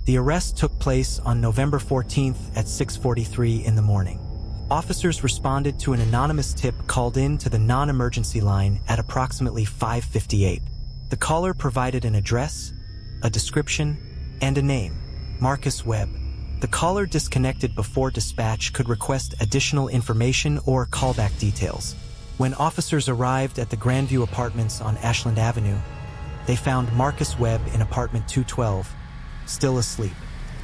The arrest took place on November 14th at 6:43 in the morning. Officers responded to an anonymous tip called in to the non-emergency line at approximately 5:58. The caller provided an address, a description, and a name, Marcus Webb. The caller disconnected before dispatch could request additional information or callback details. When officers arrived at the Grandview Apartments on Ashland Avenue, they found Marcus Webb in apartment 212, still asleep.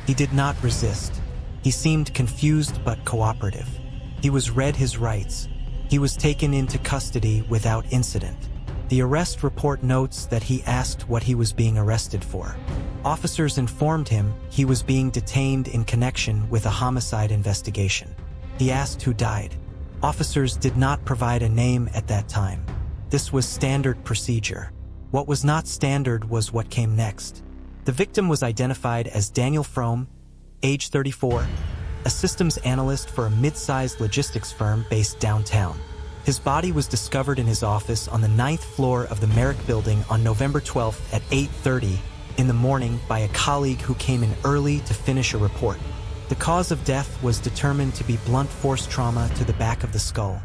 He did not resist. He seemed confused but cooperative. He was read his rights. He was taken into custody without incident. The arrest report notes that he asked what he was being arrested for. Officers informed him he was being detained in connection with a homicide investigation. He asked who died. Officers did not provide a name at that time. This was standard procedure. What was not standard was what came next. The victim was identified as Daniel Frome, age 34, a systems analyst for a mid-sized logistics firm based downtown. His body was discovered in his office on the 9th floor of the Merrick Building on November 12th at 8:30 in the morning by a colleague who came in early to finish a report. The cause of death was determined to be blunt force trauma to the back of the skull,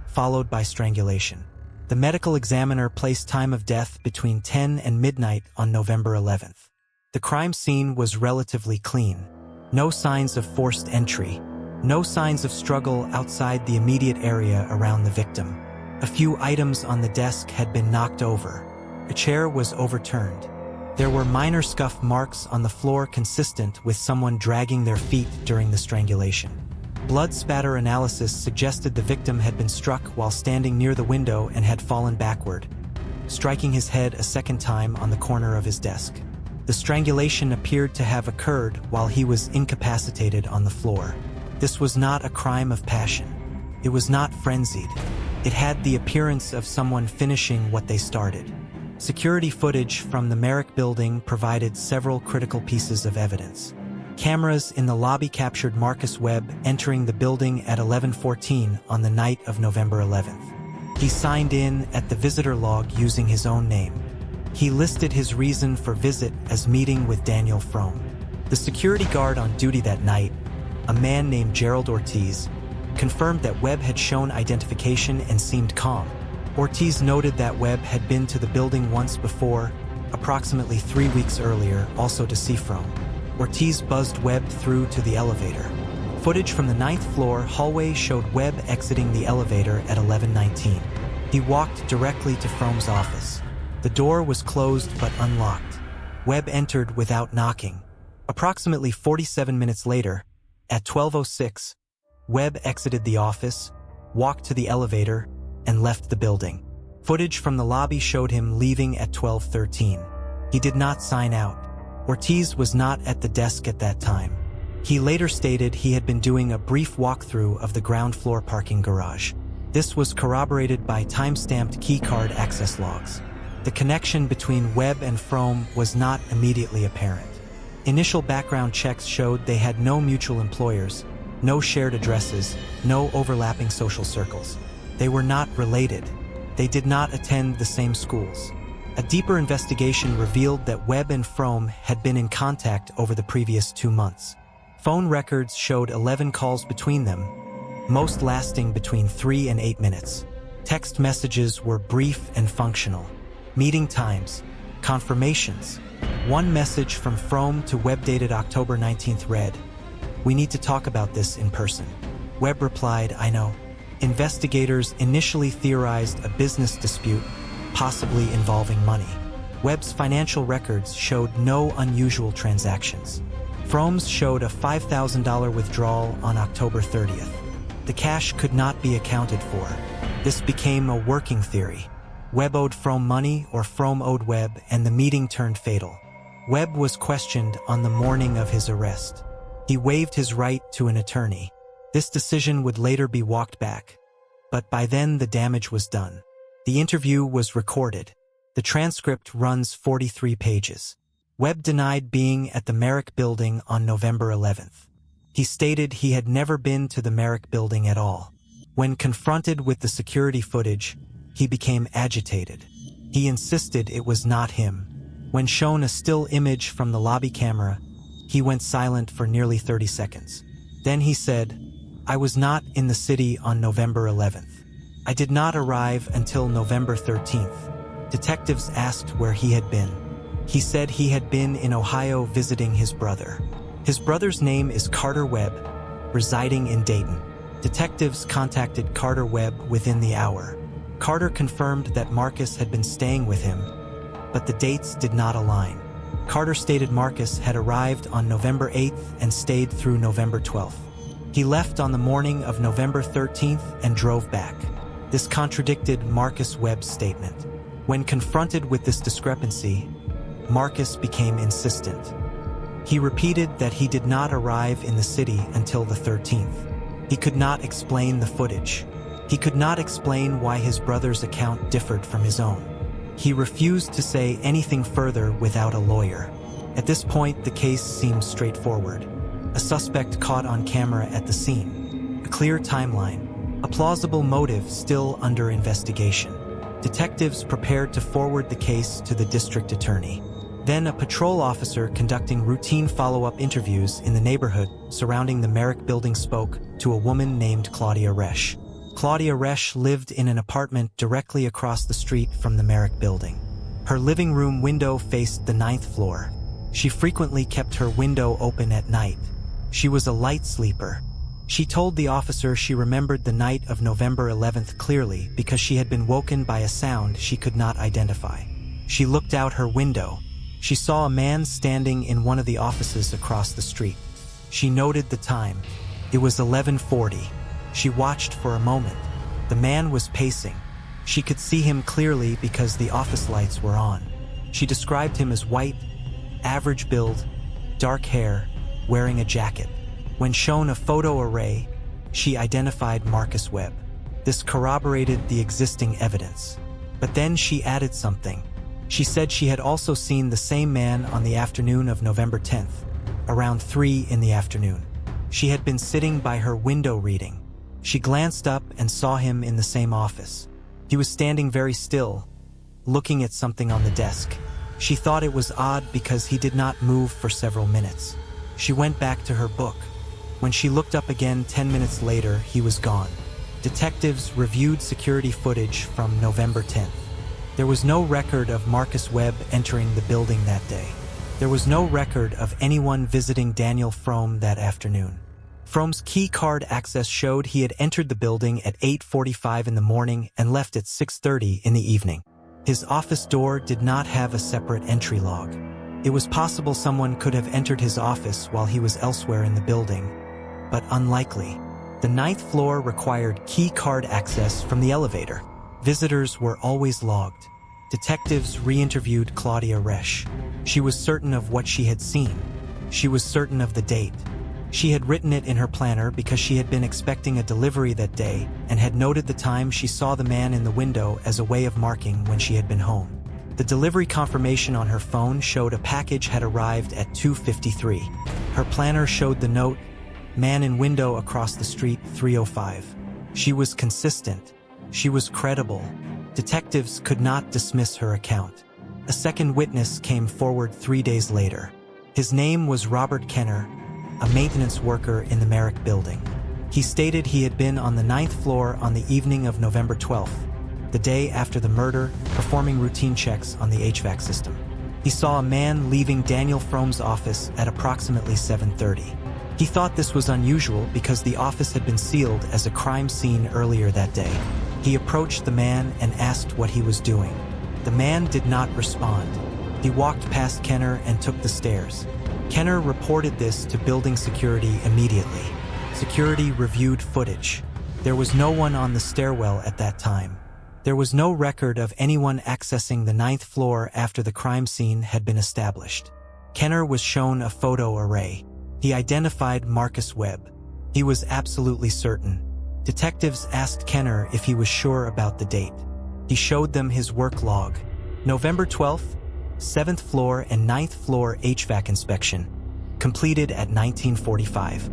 followed by strangulation. The medical examiner placed time of death between 10 and midnight on November 11th. The crime scene was relatively clean. No signs of forced entry. No signs of struggle outside the immediate area around the victim. A few items on the desk had been knocked over. A chair was overturned. There were minor scuff marks on the floor consistent with someone dragging their feet during the strangulation. Blood spatter analysis suggested the victim had been struck while standing near the window and had fallen backward, striking his head a second time on the corner of his desk. The strangulation appeared to have occurred while he was incapacitated on the floor. This was not a crime of passion. It was not frenzied. It had the appearance of someone finishing what they started. Security footage from the Merrick Building provided several critical pieces of evidence. Cameras in the lobby captured Marcus Webb entering the building at 11:14 on the night of November 11th. He signed in at the visitor log using his own name. He listed his reason for visit as meeting with Daniel Frome. The security guard on duty that night, a man named Gerald Ortiz, confirmed that Webb had shown identification and seemed calm. Ortiz noted that Webb had been to the building once before, approximately 3 weeks earlier, also to see Frome. Ortiz buzzed Webb through to the elevator. Footage from the 9th floor hallway showed Webb exiting the elevator at 11:19. He walked directly to Frome's office. The door was closed but unlocked. Webb entered without knocking. Approximately 47 minutes later, at 12:06, Webb exited the office, walked to the elevator, and left the building. Footage from the lobby showed him leaving at 12:13. He did not sign out. Ortiz was not at the desk at that time. He later stated he had been doing a brief walkthrough of the ground floor parking garage. This was corroborated by time-stamped keycard access logs. The connection between Webb and Frome was not immediately apparent. Initial background checks showed they had no mutual employers, no shared addresses, no overlapping social circles. They were not related. They did not attend the same schools. A deeper investigation revealed that Webb and Frome had been in contact over the previous 2 months. Phone records showed 11 calls between them, most lasting between 3 and 8 minutes. Text messages were brief and functional. Meeting times, confirmations. One message from Frome to Webb dated October 19th read, "We need to talk about this in person." Webb replied, "I know." Investigators initially theorized a business dispute, possibly involving money. Webb's financial records showed no unusual transactions. Frome's showed a $5,000 withdrawal on October 30th. The cash could not be accounted for. This became a working theory. Webb owed Frome money or Frome owed Webb, and the meeting turned fatal. Webb was questioned on the morning of his arrest. He waived his right to an attorney. This decision would later be walked back, but by then the damage was done. The interview was recorded. The transcript runs 43 pages. Webb denied being at the Merrick Building on November 11th. He stated he had never been to the Merrick Building at all. When confronted with the security footage, he became agitated. He insisted it was not him. When shown a still image from the lobby camera, He went silent for nearly 30 seconds. Then he said, "I was not in the city on November 11th. I did not arrive until November 13th. Detectives asked where he had been. He said he had been in Ohio visiting his brother. His brother's name is Carter Webb, residing in Dayton. Detectives contacted Carter Webb within the hour. Carter confirmed that Marcus had been staying with him, but the dates did not align. Carter stated Marcus had arrived on November 8th and stayed through November 12th. He left on the morning of November 13th and drove back. This contradicted Marcus Webb's statement. When confronted with this discrepancy, Marcus became insistent. He repeated that he did not arrive in the city until the 13th. He could not explain the footage. He could not explain why his brother's account differed from his own. He refused to say anything further without a lawyer. At this point, the case seemed straightforward. A suspect caught on camera at the scene. A clear timeline. A plausible motive still under investigation. Detectives prepared to forward the case to the district attorney. Then a patrol officer conducting routine follow-up interviews in the neighborhood surrounding the Merrick building spoke to a woman named Claudia Resch. Claudia Resch lived in an apartment directly across the street from the Merrick building. Her living room window faced the 9th floor. She frequently kept her window open at night. She was a light sleeper. She told the officer she remembered the night of November 11th clearly because she had been woken by a sound she could not identify. She looked out her window. She saw a man standing in one of the offices across the street. She noted the time. It was 11:40. She watched for a moment. The man was pacing. She could see him clearly because the office lights were on. She described him as white, average build, dark hair, wearing a jacket. When shown a photo array, she identified Marcus Webb. This corroborated the existing evidence. But then she added something. She said she had also seen the same man on the afternoon of November 10th, around 3 in the afternoon. She had been sitting by her window reading. She glanced up and saw him in the same office. He was standing very still, looking at something on the desk. She thought it was odd because he did not move for several minutes. She went back to her book. When she looked up again 10 minutes later, he was gone. Detectives reviewed security footage from November 10th. There was no record of Marcus Webb entering the building that day. There was no record of anyone visiting Daniel Frome that afternoon. Frome's key card access showed he had entered the building at 8:45 in the morning and left at 6:30 in the evening. His office door did not have a separate entry log. It was possible someone could have entered his office while he was elsewhere in the building, but unlikely. The 9th floor required key card access from the elevator. Visitors were always logged. Detectives re-interviewed Claudia Resch. She was certain of what she had seen. She was certain of the date. She had written it in her planner because she had been expecting a delivery that day and had noted the time she saw the man in the window as a way of marking when she had been home. The delivery confirmation on her phone showed a package had arrived at 2:53. Her planner showed the note, "Man in window across the street, 3:05. She was consistent. She was credible. Detectives could not dismiss her account. A second witness came forward 3 days later. His name was Robert Kenner, a maintenance worker in the Merrick building. He stated he had been on the 9th floor on the evening of November 12th, the day after the murder, performing routine checks on the HVAC system. He saw a man leaving Daniel Frome's office at approximately 7:30. He thought this was unusual because the office had been sealed as a crime scene earlier that day. He approached the man and asked what he was doing. The man did not respond. He walked past Kenner and took the stairs. Kenner reported this to building security immediately. Security reviewed footage. There was no one on the stairwell at that time. There was no record of anyone accessing the 9th floor after the crime scene had been established. Kenner was shown a photo array. He identified Marcus Webb. He was absolutely certain. Detectives asked Kenner if he was sure about the date. He showed them his work log. November 12th, 7th floor and 9th floor HVAC inspection, completed at 19:45.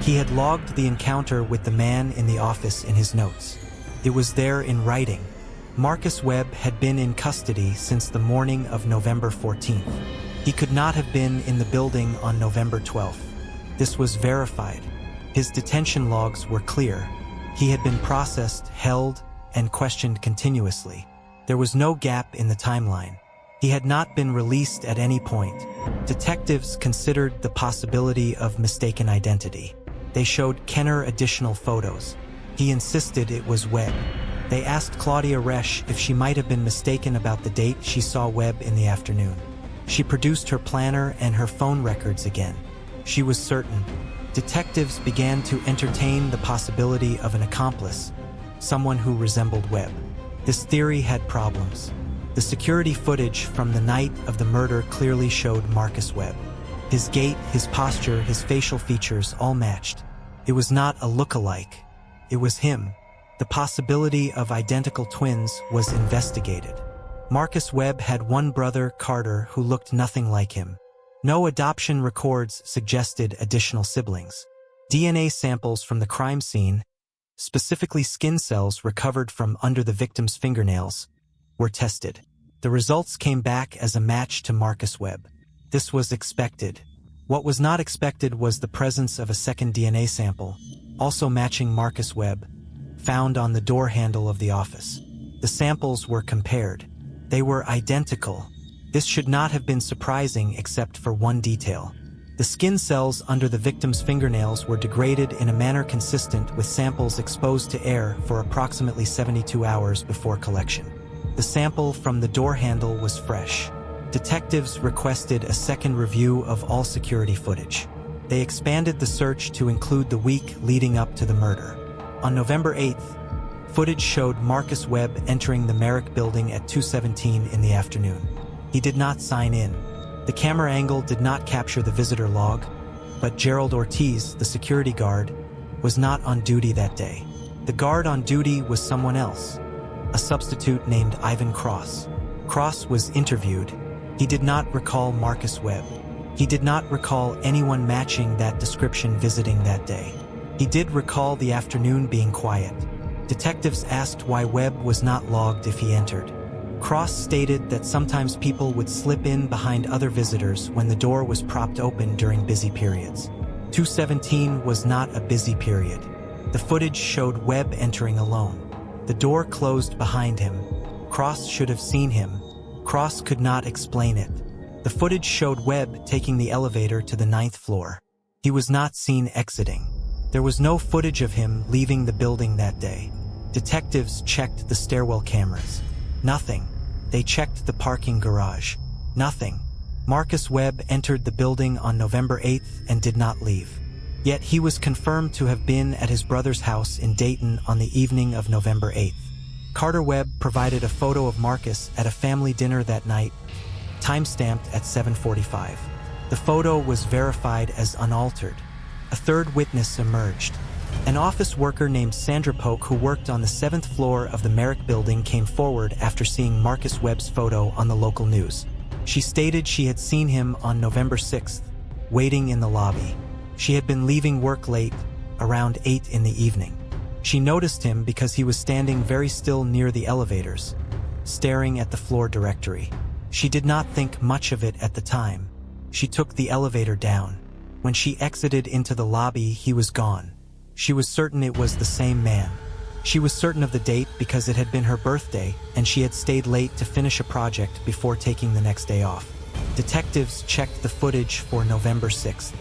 He had logged the encounter with the man in the office in his notes. It was there in writing. Marcus Webb had been in custody since the morning of November 14th. He could not have been in the building on November 12th. This was verified. His detention logs were clear. He had been processed, held, and questioned continuously. There was no gap in the timeline. He had not been released at any point. Detectives considered the possibility of mistaken identity. They showed Kenner additional photos. He insisted it was Webb. They asked Claudia Resch if she might have been mistaken about the date she saw Webb in the afternoon. She produced her planner and her phone records again. She was certain. Detectives began to entertain the possibility of an accomplice, someone who resembled Webb. This theory had problems. The security footage from the night of the murder clearly showed Marcus Webb. His gait, his posture, his facial features all matched. It was not a look-alike. It was him. The possibility of identical twins was investigated. Marcus Webb had one brother, Carter, who looked nothing like him. No adoption records suggested additional siblings. DNA samples from the crime scene, specifically skin cells recovered from under the victim's fingernails, were tested. The results came back as a match to Marcus Webb. This was expected. What was not expected was the presence of a second DNA sample, also matching Marcus Webb, found on the door handle of the office. The samples were compared. They were identical. This should not have been surprising except for one detail. The skin cells under the victim's fingernails were degraded in a manner consistent with samples exposed to air for approximately 72 hours before collection. The sample from the door handle was fresh. Detectives requested a second review of all security footage. They expanded the search to include the week leading up to the murder. On November 8th, footage showed Marcus Webb entering the Merrick building at 2:17 in the afternoon. He did not sign in. The camera angle did not capture the visitor log, but Gerald Ortiz, the security guard, was not on duty that day. The guard on duty was someone else, a substitute named Ivan Cross. Cross was interviewed. He did not recall Marcus Webb. He did not recall anyone matching that description visiting that day. He did recall the afternoon being quiet. Detectives asked why Webb was not logged if he entered. Cross stated that sometimes people would slip in behind other visitors when the door was propped open during busy periods. 2:17 was not a busy period. The footage showed Webb entering alone. The door closed behind him. Cross should have seen him. Cross could not explain it. The footage showed Webb taking the elevator to the 9th floor. He was not seen exiting. There was no footage of him leaving the building that day. Detectives checked the stairwell cameras. Nothing. They checked the parking garage. Nothing. Marcus Webb entered the building on November 8th and did not leave. Yet he was confirmed to have been at his brother's house in Dayton on the evening of November 8th. Carter Webb provided a photo of Marcus at a family dinner that night, time-stamped at 7:45. The photo was verified as unaltered. A third witness emerged. An office worker named Sandra Polk, who worked on the 7th floor of the Merrick building, came forward after seeing Marcus Webb's photo on the local news. She stated she had seen him on November 6th, waiting in the lobby. She had been leaving work late, around 8 in the evening. She noticed him because he was standing very still near the elevators, staring at the floor directory. She did not think much of it at the time. She took the elevator down. When she exited into the lobby, he was gone. She was certain it was the same man. She was certain of the date because it had been her birthday and she had stayed late to finish a project before taking the next day off. Detectives checked the footage for November 6th.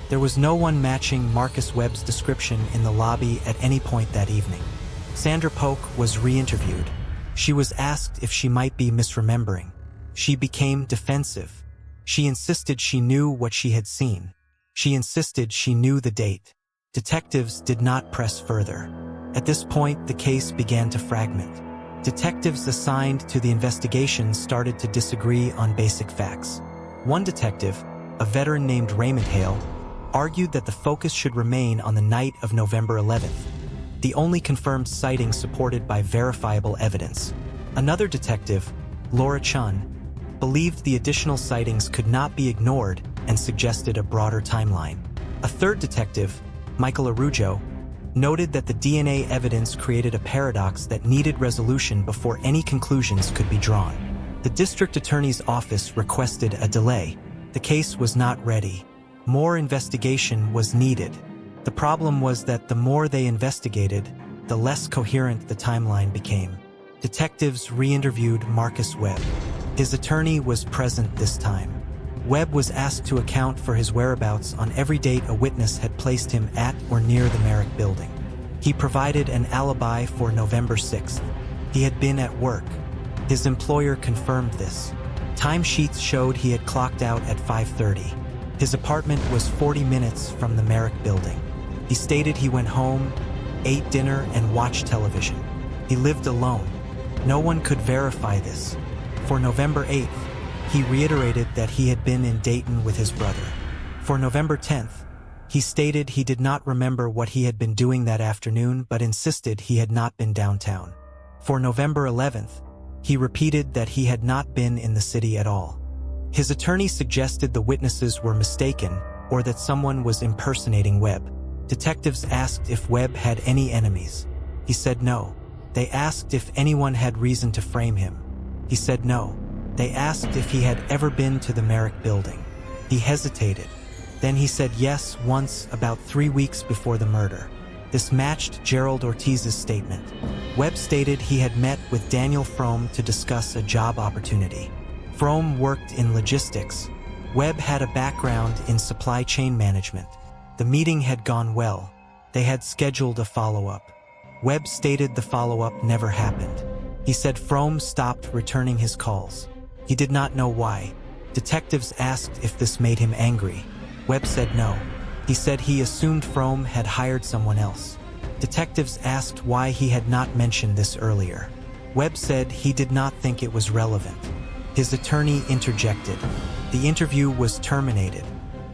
There was no one matching Marcus Webb's description in the lobby at any point that evening. Sandra Polk was re-interviewed. She was asked if she might be misremembering. She became defensive. She insisted she knew what she had seen. She insisted she knew the date. Detectives did not press further. At this point, the case began to fragment. Detectives assigned to the investigation started to disagree on basic facts. One detective, a veteran named Raymond Hale, argued that the focus should remain on the night of November 11th, the only confirmed sighting supported by verifiable evidence. Another detective, Laura Chun, believed the additional sightings could not be ignored and suggested a broader timeline. A third detective, Michael Arujo, noted that the DNA evidence created a paradox that needed resolution before any conclusions could be drawn. The district attorney's office requested a delay. The case was not ready. More investigation was needed. The problem was that the more they investigated, the less coherent the timeline became. Detectives re-interviewed Marcus Webb. His attorney was present this time. Webb was asked to account for his whereabouts on every date a witness had placed him at or near the Merrick building. He provided an alibi for November 6th. He had been at work. His employer confirmed this. Timesheets showed he had clocked out at 5:30. His apartment was 40 minutes from the Merrick building. He stated he went home, ate dinner, and watched television. He lived alone. No one could verify this. For November 8th, he reiterated that he had been in Dayton with his brother. For November 10th, he stated he did not remember what he had been doing that afternoon but insisted he had not been downtown. For November 11th, he repeated that he had not been in the city at all. His attorney suggested the witnesses were mistaken or that someone was impersonating Webb. Detectives asked if Webb had any enemies. He said no. They asked if anyone had reason to frame him. He said no. They asked if he had ever been to the Merrick building. He hesitated. Then he said yes once about 3 weeks before the murder. This matched Gerald Ortiz's statement. Webb stated he had met with Daniel Frome to discuss a job opportunity. Frome worked in logistics. Webb had a background in supply chain management. The meeting had gone well. They had scheduled a follow-up. Webb stated the follow-up never happened. He said Frome stopped returning his calls. He did not know why. Detectives asked if this made him angry. Webb said no. He said he assumed Frome had hired someone else. Detectives asked why he had not mentioned this earlier. Webb said he did not think it was relevant. His attorney interjected. The interview was terminated.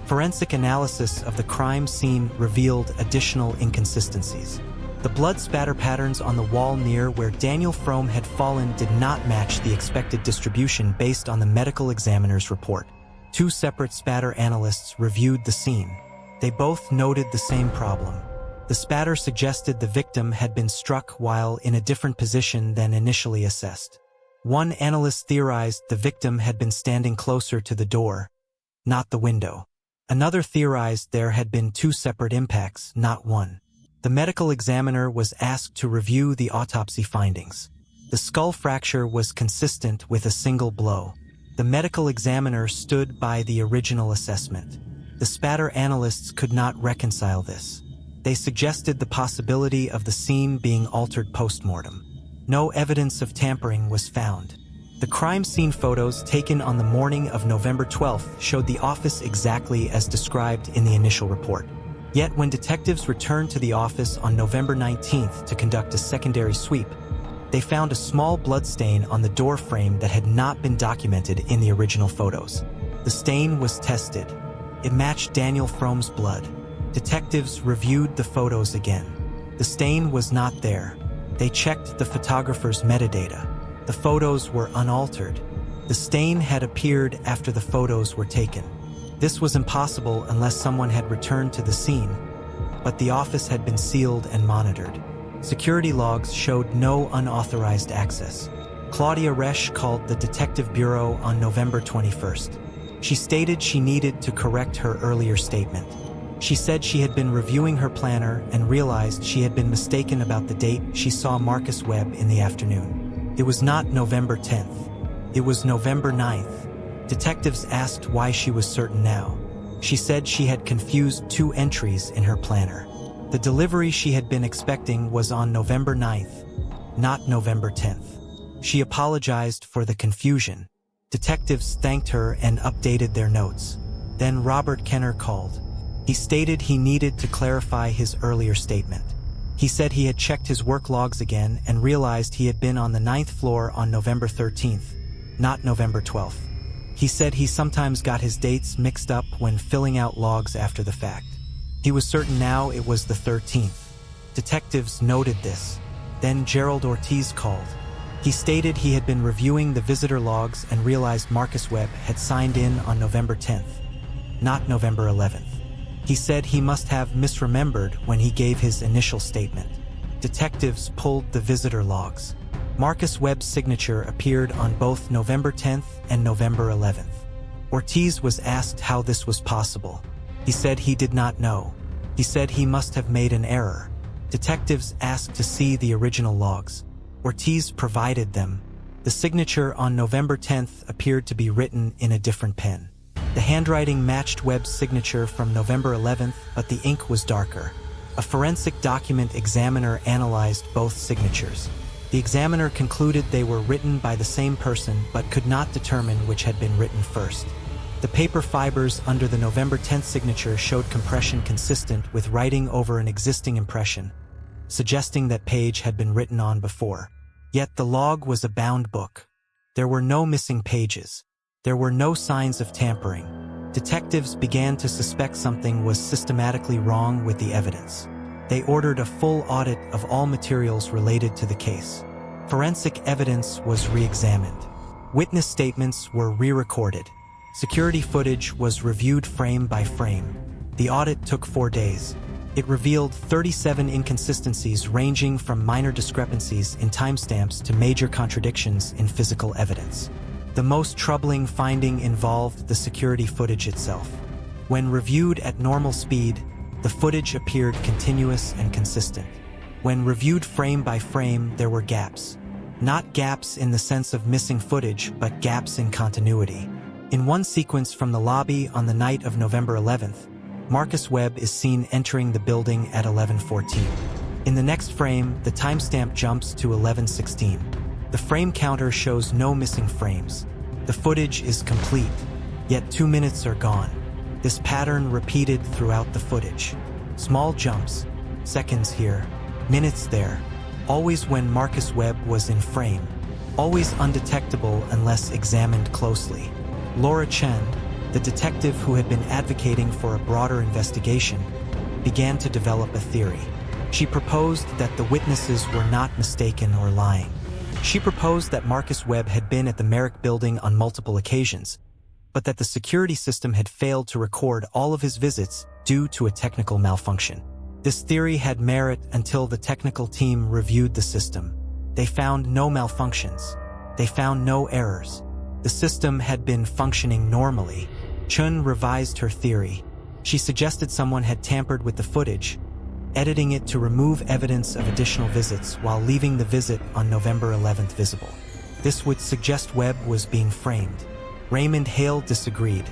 Forensic analysis of the crime scene revealed additional inconsistencies. The blood spatter patterns on the wall near where Daniel Frome had fallen did not match the expected distribution based on the medical examiner's report. 2 separate spatter analysts reviewed the scene. They both noted the same problem. The spatter suggested the victim had been struck while in a different position than initially assessed. One analyst theorized the victim had been standing closer to the door, not the window. Another theorized there had been 2 separate impacts, not one. The medical examiner was asked to review the autopsy findings. The skull fracture was consistent with a single blow. The medical examiner stood by the original assessment. The spatter analysts could not reconcile this. They suggested the possibility of the scene being altered post-mortem. No evidence of tampering was found. The crime scene photos taken on the morning of November 12th showed the office exactly as described in the initial report. Yet when detectives returned to the office on November 19th to conduct a secondary sweep, they found a small blood stain on the door frame that had not been documented in the original photos. The stain was tested. It matched Daniel Frome's blood. Detectives reviewed the photos again. The stain was not there. They checked the photographer's metadata. The photos were unaltered. The stain had appeared after the photos were taken. This was impossible unless someone had returned to the scene, but the office had been sealed and monitored. Security logs showed no unauthorized access. Claudia Resch called the Detective Bureau on November 21st. She stated she needed to correct her earlier statement. She said she had been reviewing her planner and realized she had been mistaken about the date she saw Marcus Webb in the afternoon. It was not November 10th. It was November 9th. Detectives asked why she was certain now. She said she had confused 2 entries in her planner. The delivery she had been expecting was on November 9th, not November 10th. She apologized for the confusion. Detectives thanked her and updated their notes. Then Robert Kenner called. He stated he needed to clarify his earlier statement. He said he had checked his work logs again and realized he had been on the 9th floor on November 13th, not November 12th. He said he sometimes got his dates mixed up when filling out logs after the fact. He was certain now it was the 13th. Detectives noted this. Then Gerald Ortiz called. He stated he had been reviewing the visitor logs and realized Marcus Webb had signed in on November 10th, not November 11th. He said he must have misremembered when he gave his initial statement. Detectives pulled the visitor logs. Marcus Webb's signature appeared on both November 10th and November 11th. Ortiz was asked how this was possible. He said he did not know. He said he must have made an error. Detectives asked to see the original logs. Ortiz provided them. The signature on November 10th appeared to be written in a different pen. The handwriting matched Webb's signature from November 11th, but the ink was darker. A forensic document examiner analyzed both signatures. The examiner concluded they were written by the same person but could not determine which had been written first. The paper fibers under the November 10th signature showed compression consistent with writing over an existing impression, suggesting that page had been written on before. Yet the log was a bound book. There were no missing pages. There were no signs of tampering. Detectives began to suspect something was systematically wrong with the evidence. They ordered a full audit of all materials related to the case. Forensic evidence was re-examined. Witness statements were re-recorded. Security footage was reviewed frame by frame. The audit took 4 days. It revealed 37 inconsistencies ranging from minor discrepancies in timestamps to major contradictions in physical evidence. The most troubling finding involved the security footage itself. When reviewed at normal speed, the footage appeared continuous and consistent. When reviewed frame by frame, there were gaps. Not gaps in the sense of missing footage, but gaps in continuity. In one sequence from the lobby on the night of November 11th, Marcus Webb is seen entering the building at 11:14. In the next frame, the timestamp jumps to 11:16. The frame counter shows no missing frames. The footage is complete, yet 2 minutes are gone. This pattern repeated throughout the footage. Small jumps, seconds here, minutes there, always when Marcus Webb was in frame, always undetectable unless examined closely. Laura Chen, the detective who had been advocating for a broader investigation, began to develop a theory. She proposed that the witnesses were not mistaken or lying. She proposed that Marcus Webb had been at the Merrick building on multiple occasions, but that the security system had failed to record all of his visits due to a technical malfunction. This theory had merit until the technical team reviewed the system. They found no malfunctions. They found no errors. The system had been functioning normally. Chun revised her theory. She suggested someone had tampered with the footage, editing it to remove evidence of additional visits while leaving the visit on November 11th visible. This would suggest Webb was being framed. Raymond Hale disagreed.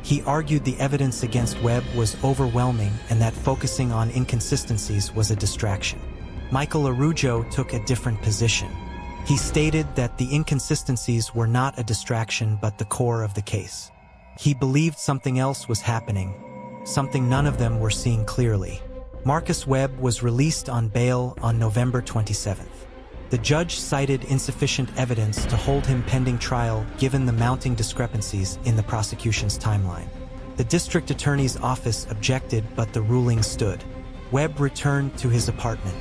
He argued the evidence against Webb was overwhelming and that focusing on inconsistencies was a distraction. Michael Arujo took a different position. He stated that the inconsistencies were not a distraction but the core of the case. He believed something else was happening, something none of them were seeing clearly. Marcus Webb was released on bail on November 27th. The judge cited insufficient evidence to hold him pending trial given the mounting discrepancies in the prosecution's timeline. The district attorney's office objected, but the ruling stood. Webb returned to his apartment.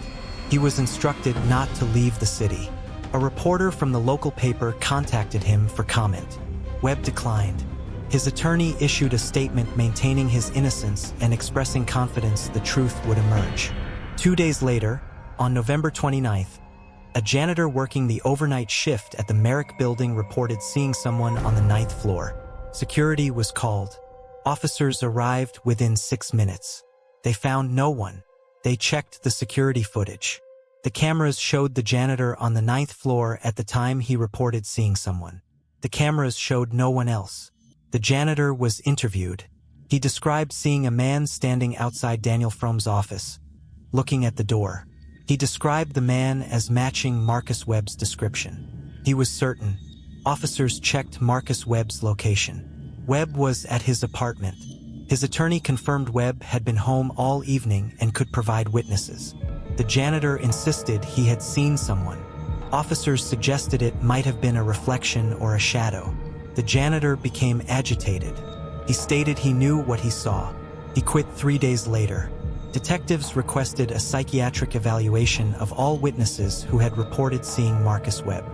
He was instructed not to leave the city. A reporter from the local paper contacted him for comment. Webb declined. His attorney issued a statement maintaining his innocence and expressing confidence the truth would emerge. 2 days later, on November 29th, a janitor working the overnight shift at the Merrick building reported seeing someone on the 9th floor. Security was called. Officers arrived within 6 minutes. They found no one. They checked the security footage. The cameras showed the janitor on the 9th floor at the time he reported seeing someone. The cameras showed no one else. The janitor was interviewed. He described seeing a man standing outside Daniel Fromm's office, looking at the door. He described the man as matching Marcus Webb's description. He was certain. Officers checked Marcus Webb's location. Webb was at his apartment. His attorney confirmed Webb had been home all evening and could provide witnesses. The janitor insisted he had seen someone. Officers suggested it might have been a reflection or a shadow. The janitor became agitated. He stated he knew what he saw. He quit 3 days later. Detectives requested a psychiatric evaluation of all witnesses who had reported seeing Marcus Webb.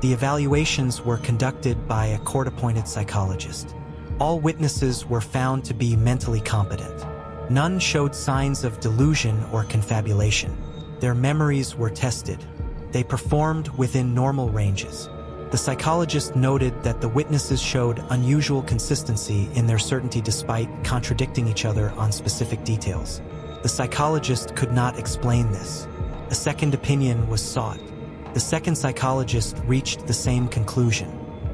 The evaluations were conducted by a court-appointed psychologist. All witnesses were found to be mentally competent. None showed signs of delusion or confabulation. Their memories were tested. They performed within normal ranges. The psychologist noted that the witnesses showed unusual consistency in their certainty despite contradicting each other on specific details. The psychologist could not explain this. A second opinion was sought. The second psychologist reached the same conclusion.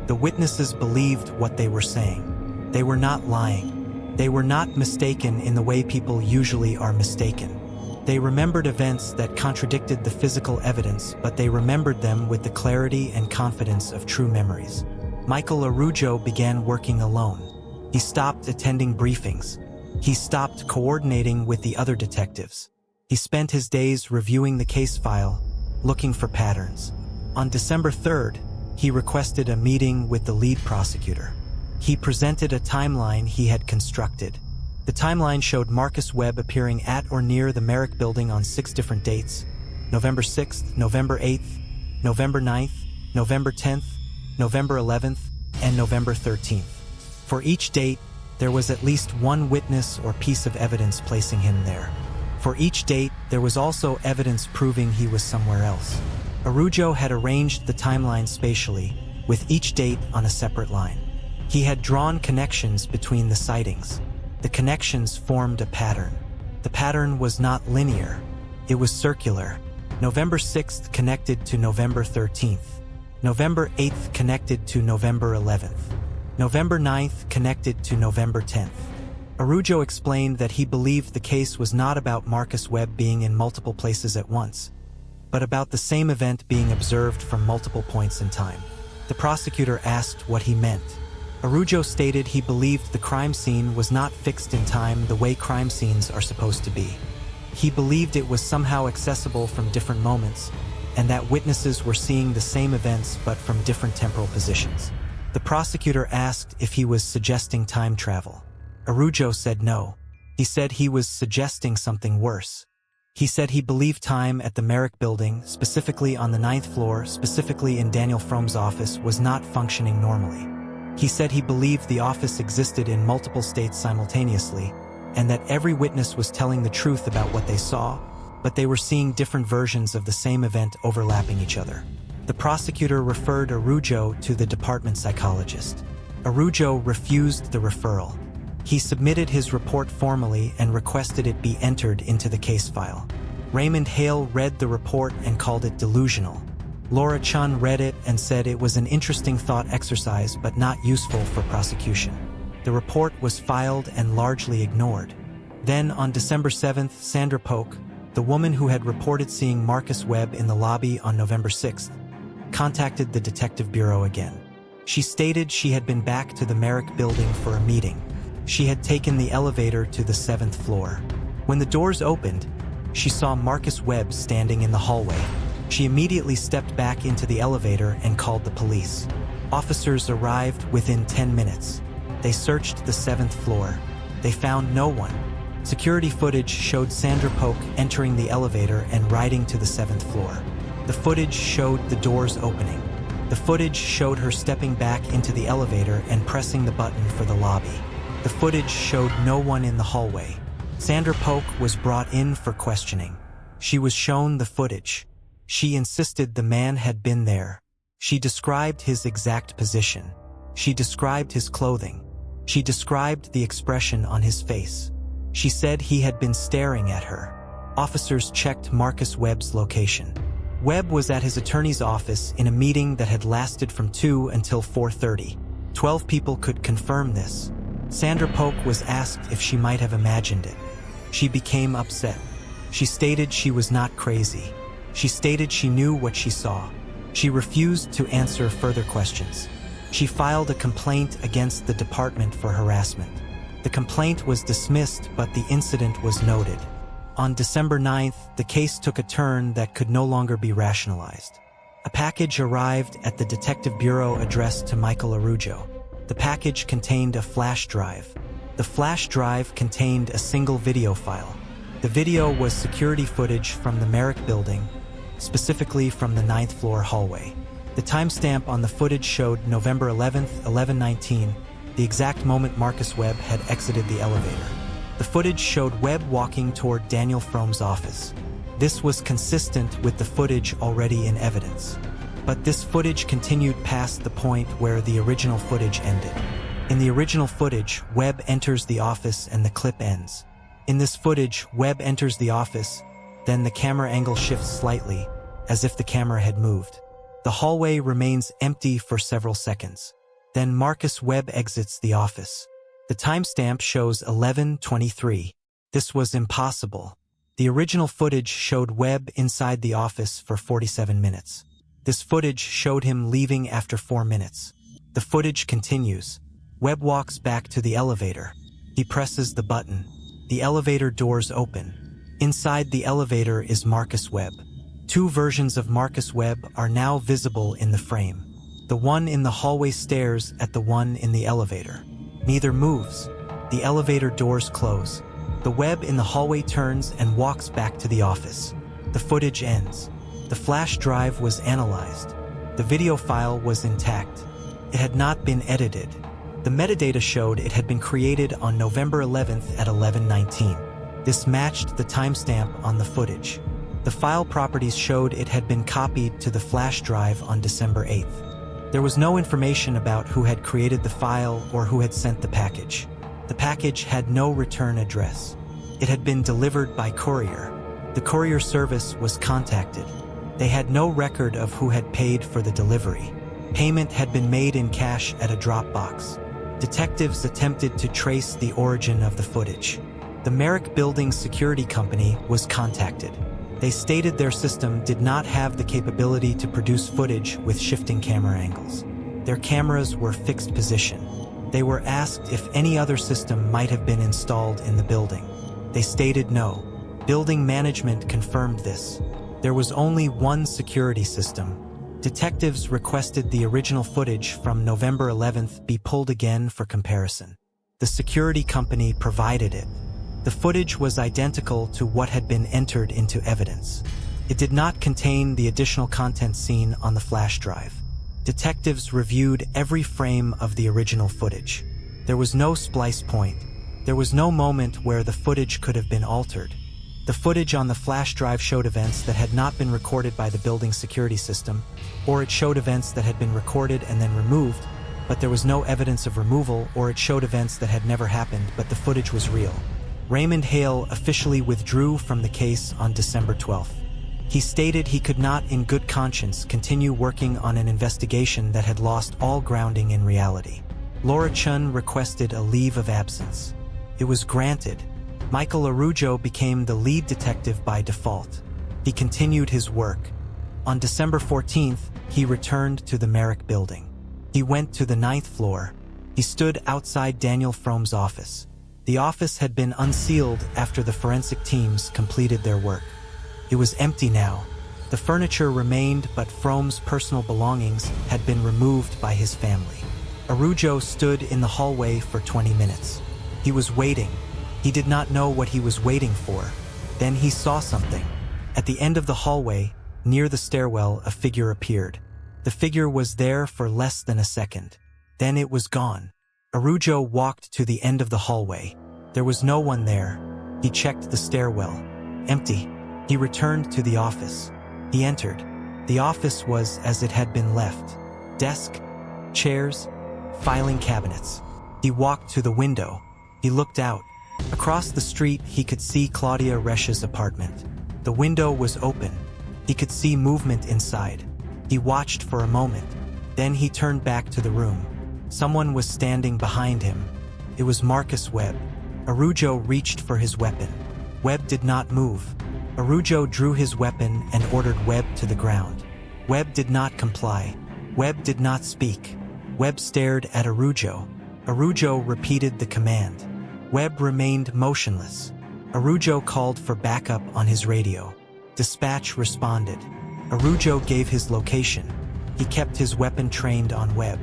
The witnesses believed what they were saying. They were not lying. They were not mistaken in the way people usually are mistaken. They remembered events that contradicted the physical evidence, but they remembered them with the clarity and confidence of true memories. Michael Araujo began working alone. He stopped attending briefings. He stopped coordinating with the other detectives. He spent his days reviewing the case file, looking for patterns. On December 3rd, he requested a meeting with the lead prosecutor. He presented a timeline he had constructed. The timeline showed Marcus Webb appearing at or near the Merrick Building on 6 different dates: November 6th, November 8th, November 9th, November 10th, November 11th, and November 13th. For each date, there was at least one witness or piece of evidence placing him there. For each date, there was also evidence proving he was somewhere else. Araujo had arranged the timeline spatially, with each date on a separate line. He had drawn connections between the sightings. The connections formed a pattern. The pattern was not linear. It was circular. November 6th connected to November 13th. November 8th connected to November 11th. November 9th connected to November 10th. Araujo explained that he believed the case was not about Marcus Webb being in multiple places at once, but about the same event being observed from multiple points in time. The prosecutor asked what he meant. Araujo stated he believed the crime scene was not fixed in time the way crime scenes are supposed to be. He believed it was somehow accessible from different moments, and that witnesses were seeing the same events but from different temporal positions. The prosecutor asked if he was suggesting time travel. Araujo said no. He said he was suggesting something worse. He said he believed time at the Merrick Building, specifically on the 9th floor, specifically in Daniel Fromm's office, was not functioning normally. He said he believed the office existed in multiple states simultaneously, and that every witness was telling the truth about what they saw, but they were seeing different versions of the same event overlapping each other. The prosecutor referred Araujo to the department psychologist. Araujo refused the referral. He submitted his report formally and requested it be entered into the case file. Raymond Hale read the report and called it delusional. Laura Chun read it and said it was an interesting thought exercise but not useful for prosecution. The report was filed and largely ignored. Then, on December 7th, Sandra Polk, the woman who had reported seeing Marcus Webb in the lobby on November 6th, contacted the Detective Bureau again. She stated she had been back to the Merrick Building for a meeting. She had taken the elevator to the 7th floor. When the doors opened, she saw Marcus Webb standing in the hallway. She immediately stepped back into the elevator and called the police. Officers arrived within 10 minutes. They searched the 7th floor. They found no one. Security footage showed Sandra Polk entering the elevator and riding to the 7th floor. The footage showed the doors opening. The footage showed her stepping back into the elevator and pressing the button for the lobby. The footage showed no one in the hallway. Sandra Polk was brought in for questioning. She was shown the footage. She insisted the man had been there. She described his exact position. She described his clothing. She described the expression on his face. She said he had been staring at her. Officers checked Marcus Webb's location. Webb was at his attorney's office in a meeting that had lasted from 2 until 4:30. 12 people could confirm this. Sandra Polk was asked if she might have imagined it. She became upset. She stated she was not crazy. She stated she knew what she saw. She refused to answer further questions. She filed a complaint against the department for harassment. The complaint was dismissed, but the incident was noted. On December 9th, the case took a turn that could no longer be rationalized. A package arrived at the Detective Bureau addressed to Michael Araujo. The package contained a flash drive. The flash drive contained a single video file. The video was security footage from the Merrick Building, specifically from the 9th floor hallway. The timestamp on the footage showed November 11th, 11:19, the exact moment Marcus Webb had exited the elevator. The footage showed Webb walking toward Daniel Fromm's office. This was consistent with the footage already in evidence. But this footage continued past the point where the original footage ended. In the original footage, Webb enters the office and the clip ends. In this footage, Webb enters the office, then the camera angle shifts slightly, as if the camera had moved. The hallway remains empty for several seconds. Then Marcus Webb exits the office. The timestamp shows 11:23. This was impossible. The original footage showed Webb inside the office for 47 minutes. This footage showed him leaving after 4 minutes. The footage continues. Webb walks back to the elevator. He presses the button. The elevator doors open. Inside the elevator is Marcus Webb. Two versions of Marcus Webb are now visible in the frame. The one in the hallway stares at the one in the elevator. Neither moves. The elevator doors close. The Webb in the hallway turns and walks back to the office. The footage ends. The flash drive was analyzed. The video file was intact. It had not been edited. The metadata showed it had been created on November 11th at 11:19. This matched the timestamp on the footage. The file properties showed it had been copied to the flash drive on December 8th. There was no information about who had created the file or who had sent the package. The package had no return address. It had been delivered by courier. The courier service was contacted. They had no record of who had paid for the delivery. Payment had been made in cash at a Dropbox. Detectives attempted to trace the origin of the footage. The Merrick Building Security Company was contacted. They stated their system did not have the capability to produce footage with shifting camera angles. Their cameras were fixed position. They were asked if any other system might have been installed in the building. They stated no. Building management confirmed this. There was only one security system. Detectives requested the original footage from November 11th be pulled again for comparison. The security company provided it. The footage was identical to what had been entered into evidence. It did not contain the additional content seen on the flash drive. Detectives reviewed every frame of the original footage. There was no splice point. There was no moment where the footage could have been altered. The footage on the flash drive showed events that had not been recorded by the building security system, or it showed events that had been recorded and then removed, but there was no evidence of removal, or it showed events that had never happened, but the footage was real. Raymond Hale officially withdrew from the case on December 12th. He stated he could not in good conscience continue working on an investigation that had lost all grounding in reality. Laura Chun requested a leave of absence. It was granted. Michael Arujo became the lead detective by default. He continued his work. On December 14th, he returned to the Merrick Building. He went to the 9th floor. He stood outside Daniel Fromm's office. The office had been unsealed after the forensic teams completed their work. It was empty now. The furniture remained, but Fromm's personal belongings had been removed by his family. Arujo stood in the hallway for 20 minutes. He was waiting. He did not know what he was waiting for. Then he saw something. At the end of the hallway, near the stairwell, a figure appeared. The figure was there for less than a second. Then it was gone. Arujo walked to the end of the hallway. There was no one there. He checked the stairwell. Empty. He returned to the office. He entered. The office was as it had been left. Desk, chairs, filing cabinets. He walked to the window. He looked out. Across the street, he could see Claudia Resch's apartment. The window was open. He could see movement inside. He watched for a moment. Then he turned back to the room. Someone was standing behind him. It was Marcus Webb. Arujo reached for his weapon. Webb did not move. Arujo drew his weapon and ordered Webb to the ground. Webb did not comply. Webb did not speak. Webb stared at Arujo. Arujo repeated the command. Webb remained motionless. Arujo called for backup on his radio. Dispatch responded. Arujo gave his location. He kept his weapon trained on Webb.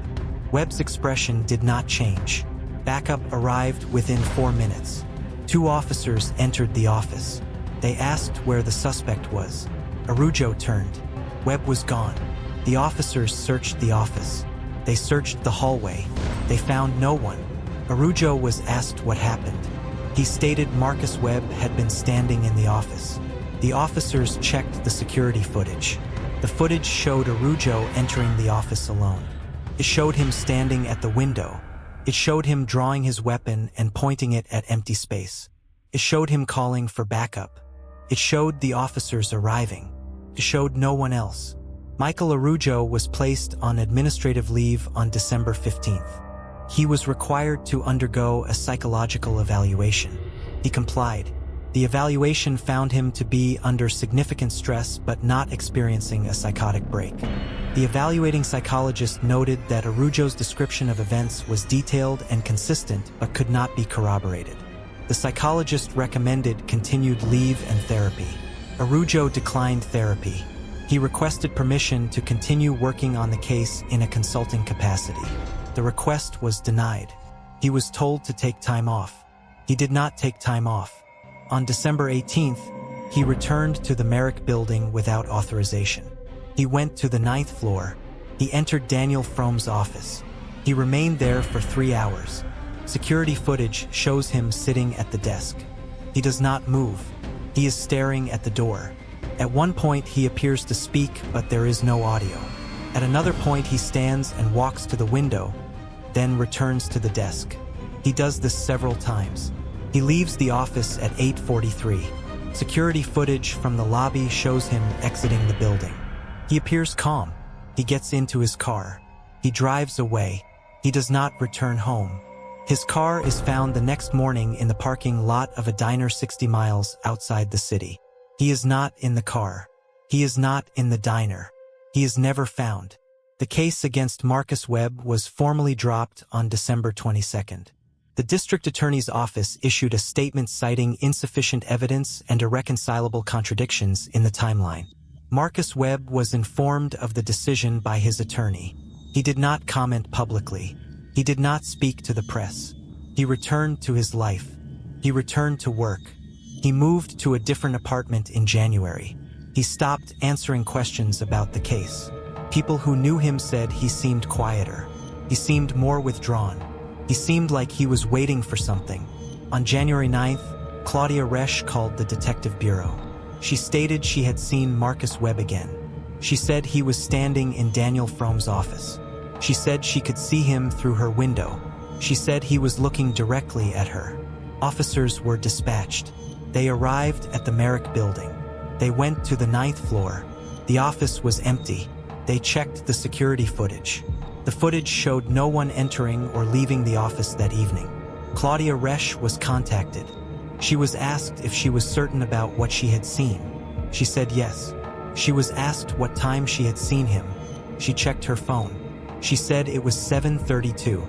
Webb's expression did not change. Backup arrived within 4 minutes. 2 officers entered the office. They asked where the suspect was. Arujo turned. Webb was gone. The officers searched the office. They searched the hallway. They found no one. Arujo was asked what happened. He stated Marcus Webb had been standing in the office. The officers checked the security footage. The footage showed Araujo entering the office alone. It showed him standing at the window. It showed him drawing his weapon and pointing it at empty space. It showed him calling for backup. It showed the officers arriving. It showed no one else. Michael Araujo was placed on administrative leave on December 15th. He was required to undergo a psychological evaluation. He complied. The evaluation found him to be under significant stress but not experiencing a psychotic break. The evaluating psychologist noted that Araujo's description of events was detailed and consistent but could not be corroborated. The psychologist recommended continued leave and therapy. Araujo declined therapy. He requested permission to continue working on the case in a consulting capacity. The request was denied. He was told to take time off. He did not take time off. On December 18th, he returned to the Merrick building without authorization. He went to the 9th floor. He entered Daniel Fromm's office. He remained there for 3 hours. Security footage shows him sitting at the desk. He does not move. He is staring at the door. At one point, he appears to speak, but there is no audio. At another point, he stands and walks to the window, then returns to the desk. He does this several times. He leaves the office at 8:43. Security footage from the lobby shows him exiting the building. He appears calm. He gets into his car. He drives away. He does not return home. His car is found the next morning in the parking lot of a diner 60 miles outside the city. He is not in the car. He is not in the diner. He is never found. The case against Marcus Webb was formally dropped on December 22nd. The district attorney's office issued a statement citing insufficient evidence and irreconcilable contradictions in the timeline. Marcus Webb was informed of the decision by his attorney. He did not comment publicly. He did not speak to the press. He returned to his life. He returned to work. He moved to a different apartment in January. He stopped answering questions about the case. People who knew him said he seemed quieter. He seemed more withdrawn. He seemed like he was waiting for something. On January 9th, Claudia Resch called the detective bureau. She stated she had seen Marcus Webb again. She said he was standing in Daniel Fromm's office. She said she could see him through her window. She said he was looking directly at her. Officers were dispatched. They arrived at the Merrick building. They went to the 9th floor. The office was empty. They checked the security footage. The footage showed no one entering or leaving the office that evening. Claudia Resch was contacted. She was asked if she was certain about what she had seen. She said yes. She was asked what time she had seen him. She checked her phone. She said it was 7:32.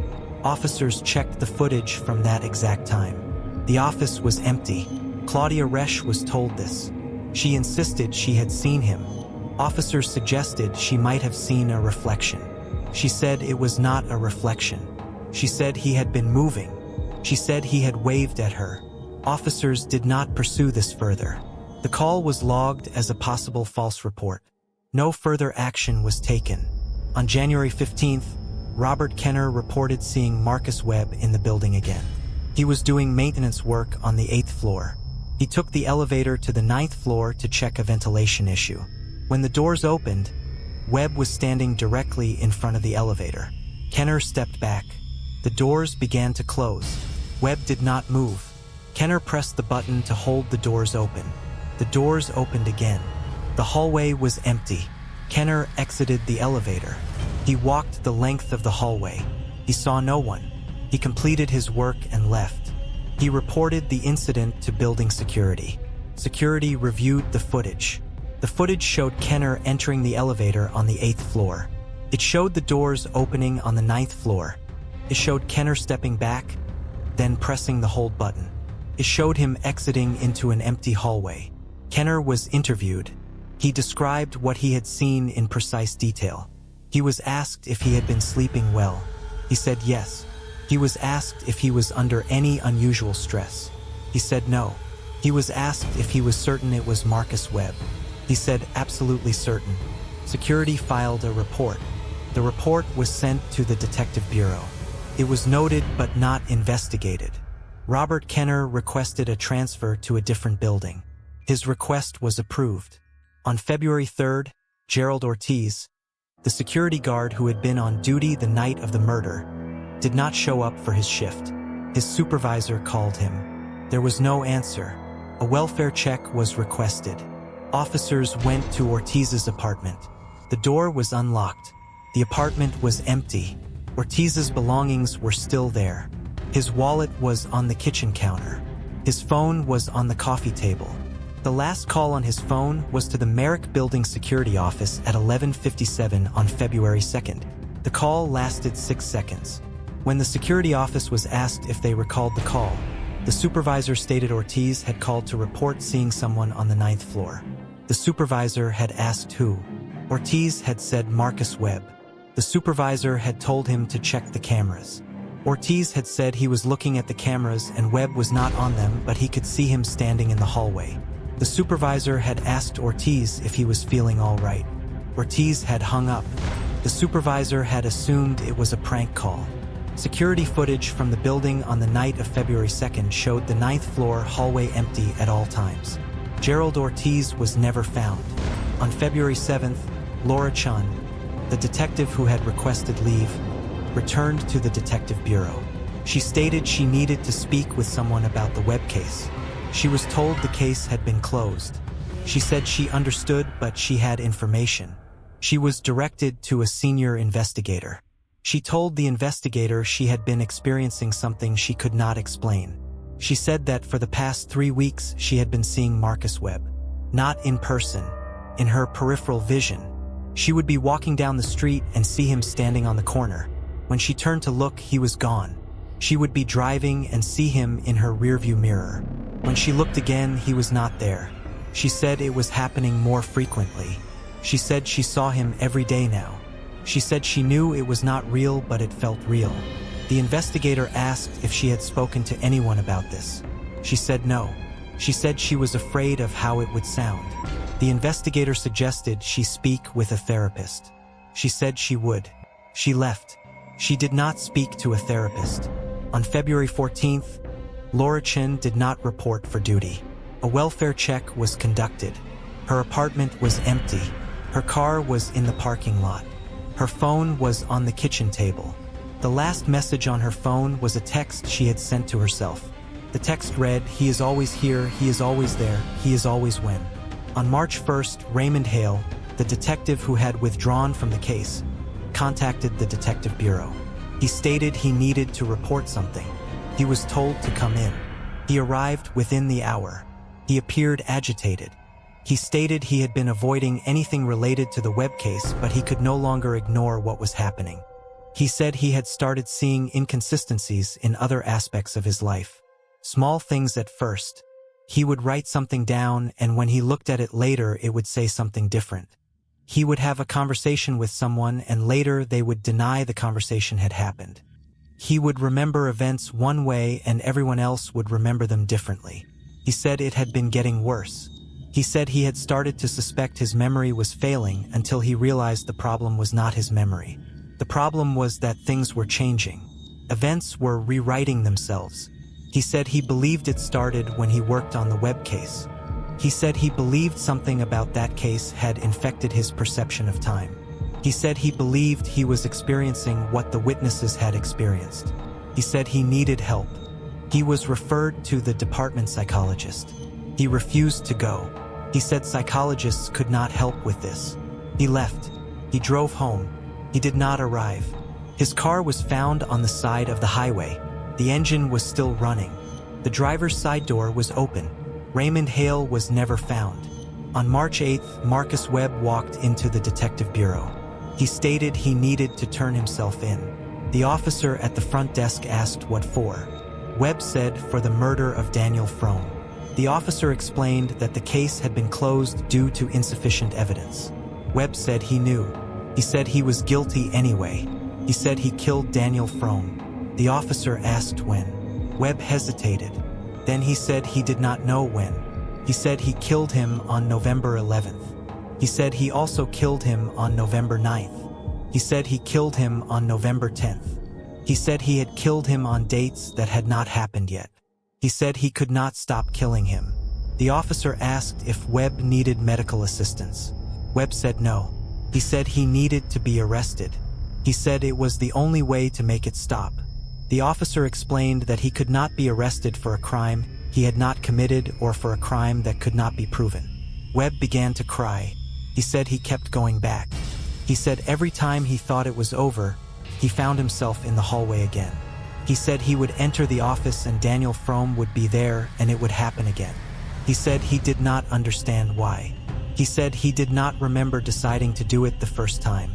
Officers checked the footage from that exact time. The office was empty. Claudia Resch was told this. She insisted she had seen him. Officers suggested she might have seen a reflection. She said it was not a reflection. She said he had been moving. She said he had waved at her. Officers did not pursue this further. The call was logged as a possible false report. No further action was taken. On January 15th, Robert Kenner reported seeing Marcus Webb in the building again. He was doing maintenance work on the 8th floor. He took the elevator to the 9th floor to check a ventilation issue. When the doors opened, Webb was standing directly in front of the elevator. Kenner stepped back. The doors began to close. Webb did not move. Kenner pressed the button to hold the doors open. The doors opened again. The hallway was empty. Kenner exited the elevator. He walked the length of the hallway. He saw no one. He completed his work and left. He reported the incident to building security. Security reviewed the footage. The footage showed Kenner entering the elevator on the 8th floor. It showed the doors opening on the 9th floor. It showed Kenner stepping back, then pressing the hold button. It showed him exiting into an empty hallway. Kenner was interviewed. He described what he had seen in precise detail. He was asked if he had been sleeping well. He said yes. He was asked if he was under any unusual stress. He said no. He was asked if he was certain it was Marcus Webb. He said absolutely certain. Security filed a report. The report was sent to the Detective Bureau. It was noted but not investigated. Robert Kenner requested a transfer to a different building. His request was approved. On February 3rd, Gerald Ortiz, the security guard who had been on duty the night of the murder, did not show up for his shift. His supervisor called him. There was no answer. A welfare check was requested. Officers went to Ortiz's apartment. The door was unlocked. The apartment was empty. Ortiz's belongings were still there. His wallet was on the kitchen counter. His phone was on the coffee table. The last call on his phone was to the Merrick Building security office at 11:57 on February 2nd. The call lasted 6 seconds. When the security office was asked if they recalled the call, the supervisor stated Ortiz had called to report seeing someone on the 9th floor. The supervisor had asked who. Ortiz had said Marcus Webb. The supervisor had told him to check the cameras. Ortiz had said he was looking at the cameras and Webb was not on them, but he could see him standing in the hallway. The supervisor had asked Ortiz if he was feeling all right. Ortiz had hung up. The supervisor had assumed it was a prank call. Security footage from the building on the night of February 2nd showed the 9th floor hallway empty at all times. Gerald Ortiz was never found. On February 7th, Laura Chun, the detective who had requested leave, returned to the detective bureau. She stated she needed to speak with someone about the Webb case. She was told the case had been closed. She said she understood, but she had information. She was directed to a senior investigator. She told the investigator she had been experiencing something she could not explain. She said that for the past 3 weeks she had been seeing Marcus Webb. Not in person, in her peripheral vision. She would be walking down the street and see him standing on the corner. When she turned to look, he was gone. She would be driving and see him in her rearview mirror. When she looked again, he was not there. She said it was happening more frequently. She said she saw him every day now. She said she knew it was not real, but it felt real. The investigator asked if she had spoken to anyone about this. She said no. She said she was afraid of how it would sound. The investigator suggested she speak with a therapist. She said she would. She left. She did not speak to a therapist. On February 14th, Laura Chin did not report for duty. A welfare check was conducted. Her apartment was empty. Her car was in the parking lot. Her phone was on the kitchen table. The last message on her phone was a text she had sent to herself. The text read, "He is always here, he is always there, he is always when." On March 1st, Raymond Hale, the detective who had withdrawn from the case, contacted the detective bureau. He stated he needed to report something. He was told to come in. He arrived within the hour. He appeared agitated. He stated he had been avoiding anything related to the Webb case, but he could no longer ignore what was happening. He said he had started seeing inconsistencies in other aspects of his life. Small things at first. He would write something down, and when he looked at it later, it would say something different. He would have a conversation with someone, and later they would deny the conversation had happened. He would remember events one way, and everyone else would remember them differently. He said it had been getting worse. He said he had started to suspect his memory was failing until he realized the problem was not his memory. The problem was that things were changing. Events were rewriting themselves. He said he believed it started when he worked on the Webb case. He said he believed something about that case had infected his perception of time. He said he believed he was experiencing what the witnesses had experienced. He said he needed help. He was referred to the department psychologist. He refused to go. He said psychologists could not help with this. He left. He drove home. He did not arrive. His car was found on the side of the highway. The engine was still running. The driver's side door was open. Raymond Hale was never found. On March 8th, Marcus Webb walked into the detective bureau. He stated he needed to turn himself in. The officer at the front desk asked what for. Webb said for the murder of Daniel Frome. The officer explained that the case had been closed due to insufficient evidence. Webb said he knew. He said he was guilty anyway. He said he killed Daniel Frome. The officer asked when. Webb hesitated. Then he said he did not know when. He said he killed him on November 11th. He said he also killed him on November 9th. He said he killed him on November 10th. He said he had killed him on dates that had not happened yet. He said he could not stop killing him. The officer asked if Webb needed medical assistance. Webb said no. He said he needed to be arrested. He said it was the only way to make it stop. The officer explained that he could not be arrested for a crime he had not committed or for a crime that could not be proven. Webb began to cry. He said he kept going back. He said every time he thought it was over, he found himself in the hallway again. He said he would enter the office and Daniel Frome would be there and it would happen again. He said he did not understand why. He said he did not remember deciding to do it the first time.